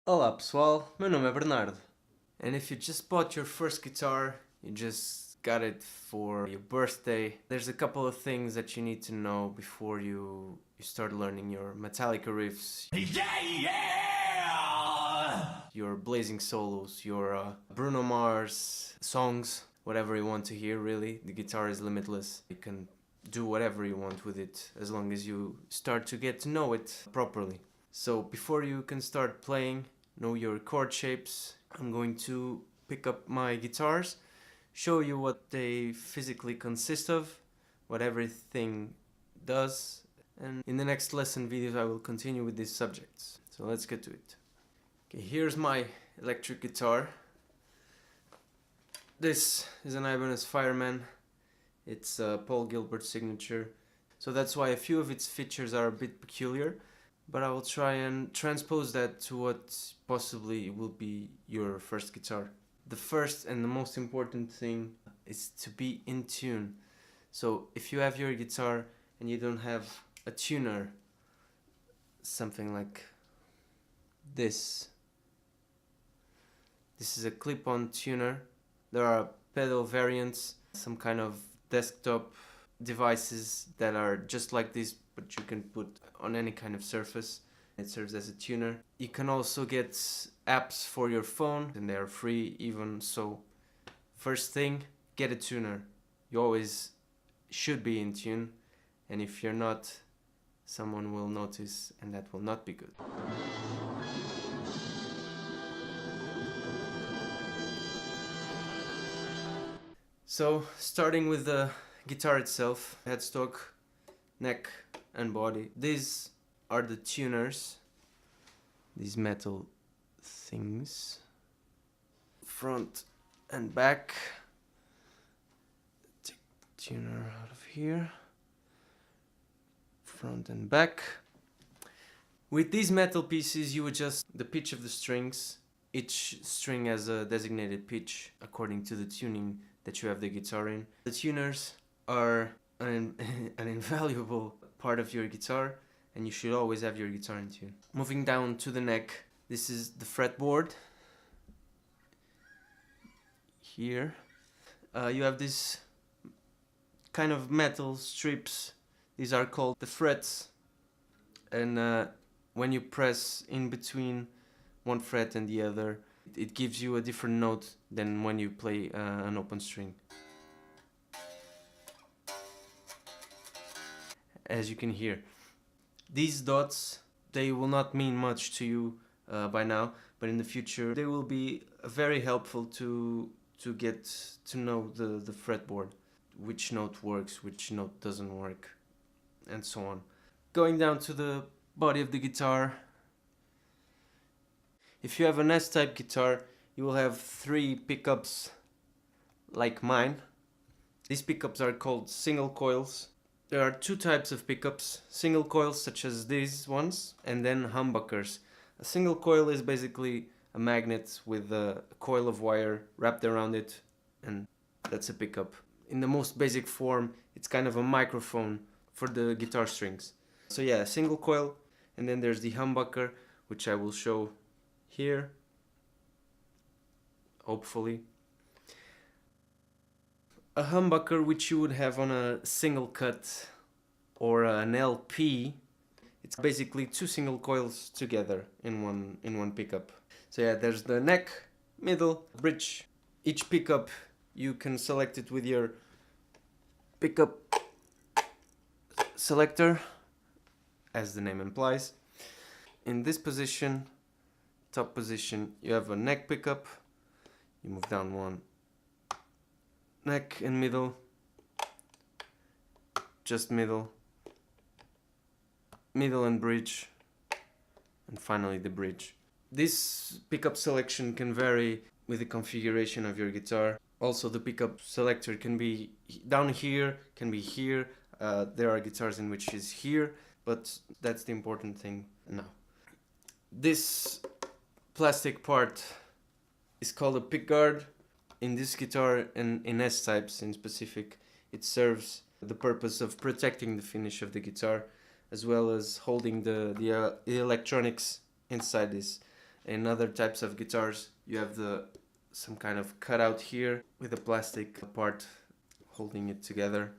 Olá pessoal, meu nome é Bernardo. And if you just bought your first guitar, you just got it for your birthday, there's a couple of things that you need to know before you start learning your Metallica riffs, your blazing solos, your Bruno Mars songs, whatever you want to hear really. The guitar is limitless. You can do whatever you want with it as long as you start to get to know it properly. So before you can start playing, know your chord shapes. I'm going to pick up my guitars, show you what they physically consist of, what everything does, and in the next lesson videos I will continue with these subjects. So let's get to it. Okay, here's my electric guitar. This is an Ibanez Fireman. It's a Paul Gilbert signature, so that's why a few of its features are a bit peculiar, but I will try and transpose that to what possibly will be your first guitar. The first and the most important thing is to be in tune. So if you have your guitar and you don't have a tuner, something like this. This is a clip-on tuner. There are pedal variants, some kind of desktop devices that are just like this, but you can put on any kind of surface. It serves as a tuner. You can also get apps for your phone and they are free even so. First thing, get a tuner. You always should be in tune, and if you're not, someone will notice and that will not be good. So starting with the guitar itself, headstock, neck and body. These are the tuners, these metal things, front and back. Take the tuner out of here, front and back. With these metal pieces you adjust the pitch of the strings. Each string has a designated pitch according to the tuning that you have the guitar in. The tuners are an invaluable part of your guitar, and you should always have your guitar in tune. Moving down to the neck, this is the fretboard. Here you have this kind of metal strips. These are called the frets, and when you press in between one fret and the other, it gives you a different note than when you play an open string. As you can hear, these dots, they will not mean much to you by now, but in the future they will be very helpful to get to know the fretboard, which note works, which note doesn't work, and so on. Going down to the body of the guitar, if you have an S-type guitar, you will have 3 pickups like mine. These pickups are called single coils. There are 2 types of pickups, single coils such as these ones, and then humbuckers. A single coil is basically a magnet with a coil of wire wrapped around it, and that's a pickup. In the most basic form, it's kind of a microphone for the guitar strings. So yeah, single coil, and then there's the humbucker, which I will show here, hopefully. A humbucker, which you would have on a single cut or an LP, it's basically 2 single coils together in one pickup. So yeah, there's the neck, middle, bridge. Each pickup you can select it with your pickup selector, as the name implies. In this position, top position, you have a neck pickup. You move down one, neck and middle, just middle, middle and bridge, and finally the bridge. This pickup selection can vary with the configuration of your guitar. Also, the pickup selector can be down here, can be here. There are guitars in which is here, but that's the important thing now. This plastic part is called a pickguard. In this guitar and in S-types in specific, it serves the purpose of protecting the finish of the guitar, as well as holding the electronics inside this. In other types of guitars, you have some kind of cutout here with a plastic part holding it together,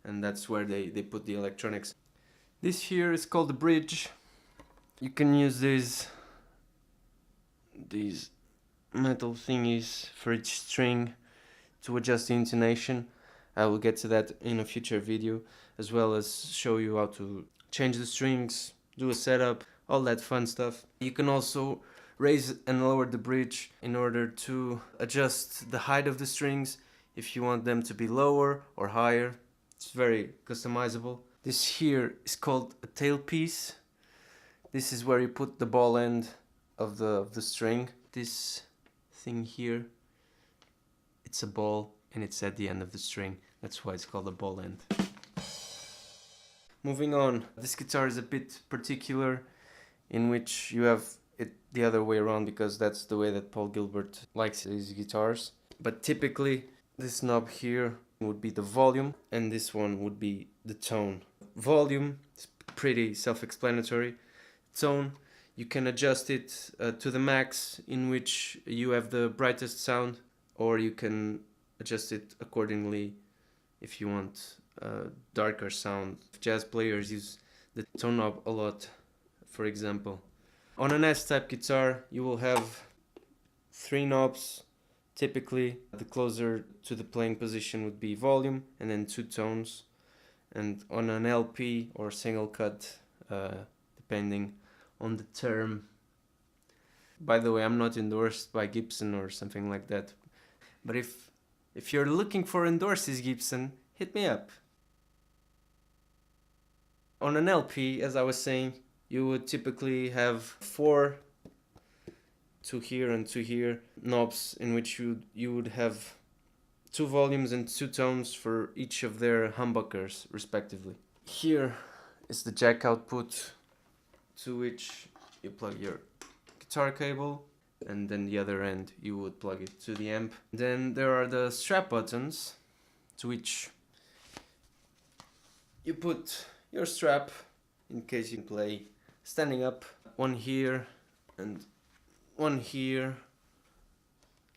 and that's where they put the electronics. This here is called the bridge. You can use these metal thingies for each string to adjust the intonation. I will get to that in a future video, as well as show you how to change the strings, do a setup, all that fun stuff. You can also raise and lower the bridge in order to adjust the height of the strings if you want them to be lower or higher. It's very customizable. This here is called a tailpiece. This is where you put the ball end of the string. This thing here, it's a ball and it's at the end of the string. That's why it's called a ball end. Moving on, this guitar is a bit particular, in which you have it the other way around, because that's the way that Paul Gilbert likes his guitars. But typically this knob here would be the volume and this one would be the tone. Volume is pretty self-explanatory. Tone, you can adjust it to the max, in which you have the brightest sound, or you can adjust it accordingly if you want darker sound. Jazz players use the tone knob a lot, for example. On an S-type guitar, you will have 3 knobs. Typically, the closer to the playing position would be volume, and then 2 tones. And on an LP or single cut, depending on the term. By the way, I'm not endorsed by Gibson or something like that. But if you're looking for endorses, Gibson, hit me up. On an LP, as I was saying, you would typically have 4, 2 here and 2 here, knobs in which you would have 2 volumes and 2 tones for each of their humbuckers, respectively. Here is the jack output, to which you plug your guitar cable, and then the other end you would plug it to the amp. Then there are the strap buttons, to which you put your strap in case you play standing up. One here and one here.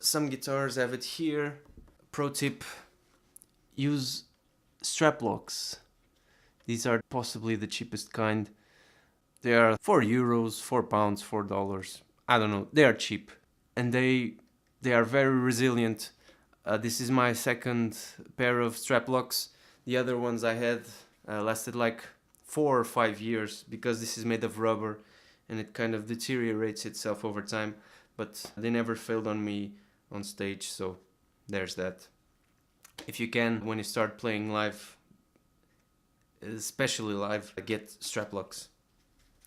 Some guitars have it here. Pro tip, use strap locks. These are possibly the cheapest kind. They are €4, £4, $4. I don't know, they are cheap. And they are very resilient. This is my second pair of strap locks. The other ones I had lasted like 4 or 5 years, because this is made of rubber and it kind of deteriorates itself over time. But they never failed on me on stage, so there's that. If you can, when you start playing live, especially live, get strap locks.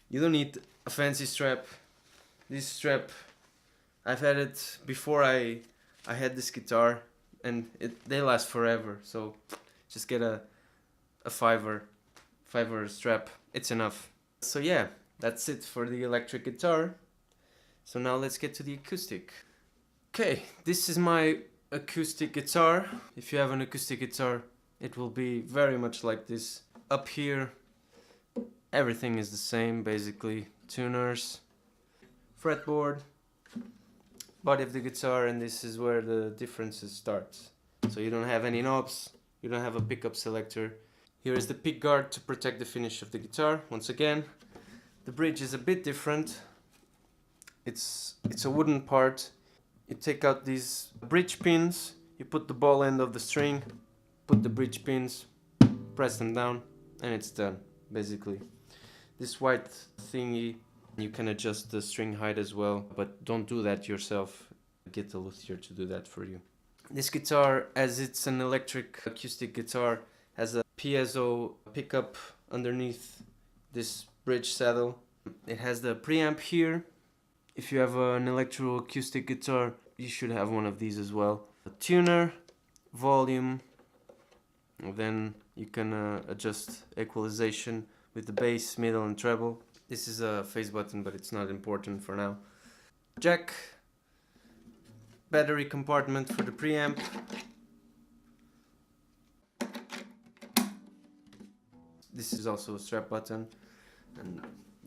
You don't need a fancy strap. This strap, I've had it before I had this guitar, and they last forever. So just get a fiver strap. It's enough. So yeah, that's it for the electric guitar. So now let's get to the acoustic. Okay, this is my acoustic guitar. If you have an acoustic guitar, it will be very much like this. Up here, everything is the same, basically. Tuners, fretboard, body of the guitar, and this is where the differences start. So you don't have any knobs, you don't have a pickup selector. Here is the pick guard to protect the finish of the guitar. Once again, the bridge is a bit different. It's a wooden part. You take out these bridge pins, you put the ball end of the string, put the bridge pins, press them down, and it's done, basically. This white thingy, you can adjust the string height as well, but don't do that yourself. Get a luthier to do that for you. This guitar, as it's an electric acoustic guitar, has a piezo pickup underneath this bridge saddle. It has the preamp here. If you have an electroacoustic guitar, you should have one of these as well. A tuner, volume, then you can adjust equalization with the bass, middle and treble. This is a phase button, but it's not important for now. Jack, battery compartment for the preamp. This is also a strap button, and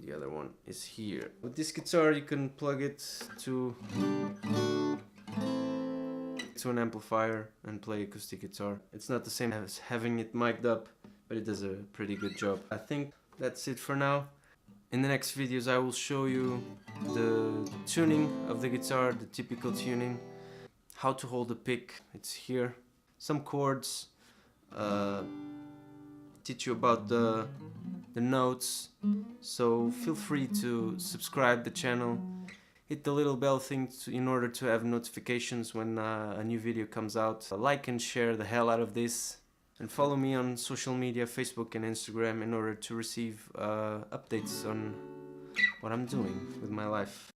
The other one is here. With this guitar you can plug it to an amplifier and play acoustic guitar. It's not the same as having it mic'd up, but it does a pretty good job. I think that's it for now. In the next videos I will show you the tuning of the guitar, the typical tuning, how to hold the pick, it's here, some chords, teach you about the notes. So feel free to subscribe the channel, hit the little bell thing in order to have notifications when a new video comes out. Like and share the hell out of this, and follow me on social media, Facebook and Instagram, in order to receive updates on what I'm doing with my life.